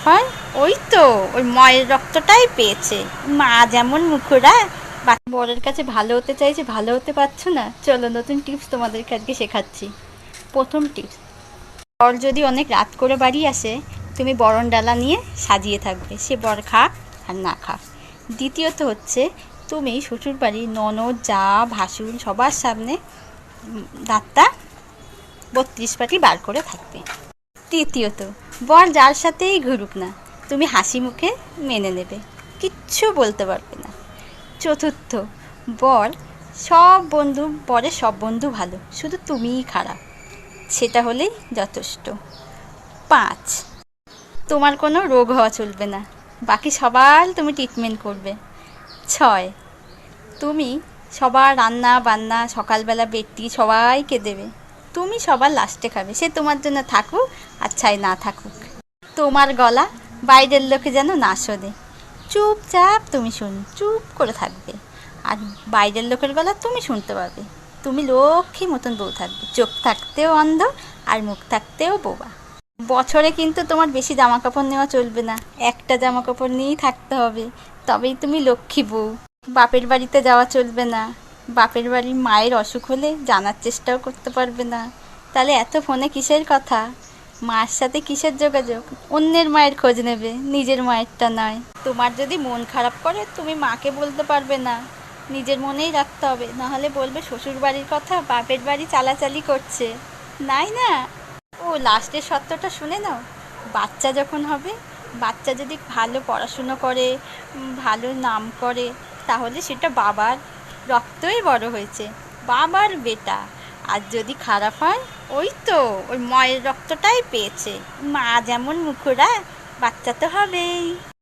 হয় ওই তো ওই মায়ের রক্তটাই পেয়েছে। মা যেমন মুখরা, বরের কাছে ভালো হতে চাইছে, ভালো হতে পারছো না। চলো নতুন টিপস তোমাদেরকে আজকে শেখাচ্ছি। প্রথম টিপস, বর যদি অনেক রাত করে বাড়ি আসে, তুমি বরণ ডালা নিয়ে সাজিয়ে থাকবে, সে বর খাক আর না খাক। দ্বিতীয়ত হচ্ছে, তুমি শ্বশুরবাড়ির ননদ, যা, ভাসুর সবার সামনে দাঁতটা 32 পাটি বার করে থাকবে। তৃতীয়ত, বর যার সাথেই ঘুরুক না, তুমি হাসি মুখে মেনে নেবে, কিচ্ছু বলতে পারবে না। চতুর্থ, বর বরের সব বন্ধু ভালো, শুধু তুমিই খারাপ, সেটা হলেই যথেষ্ট। 5, তোমার কোনো রোগ হওয়া চলবে না, বাকি সবার তুমি ট্রিটমেন্ট করবে। 6, তুমি সবার রান্না বান্না সকালবেলা বেডটি সবাইকে দেবে, তুমি সবার লাস্টে খাবে, সে তোমার জন্য থাকুক আর চাই না থাকুক। তোমার গলা বাইরের লোকে যেন না শোনে, চুপচাপ তুমি চুপ করে থাকবে, আর বাইরের লোকের গলা তুমি শুনতে পারবে। তুমি লক্ষ্মী মতন বউ থাকবে, চোখ থাকতেও অন্ধ আর মুখ থাকতেও বোবা। বছরে কিন্তু তোমার বেশি জামা কাপড় নেওয়া চলবে না, একটা জামা কাপড় নিয়েই থাকতে হবে, তবেই তুমি লক্ষ্মী বউ। বাপের বাড়িতে যাওয়া চলবে না, বাপের বাড়ির মায়ের অসুখ হলে জানার চেষ্টাও করতে পারবে না। তাহলে এত ফোনে কিসের কথা, মায়ের সাথে কিসের যোগাযোগ? অন্যের মায়ের খোঁজ নেবে, নিজের মায়েরটা নয়। তোমার যদি মন খারাপ করে, তুমি মাকে বলতে পারবে না, নিজের মনেই রাখতে হবে, নাহলে বলবে শ্বশুর বাড়ির কথা বাপের বাড়ি চালাচালি করছে। নাই না। ও লাস্টের সত্যটা শুনে নাও, বাচ্চা যখন হবে, বাচ্চা যদি ভালো পড়াশুনো করে, ভালো নাম করে, তাহলে সেটা বাবার রক্তই বড় হয়েছে, বাবার বেটা। আর যদি খারাপ হয়, ওই তো ওই মায়ের রক্তটাই পেয়েছে, মা যেমন মুখরা, বাচ্চা তো হবেই।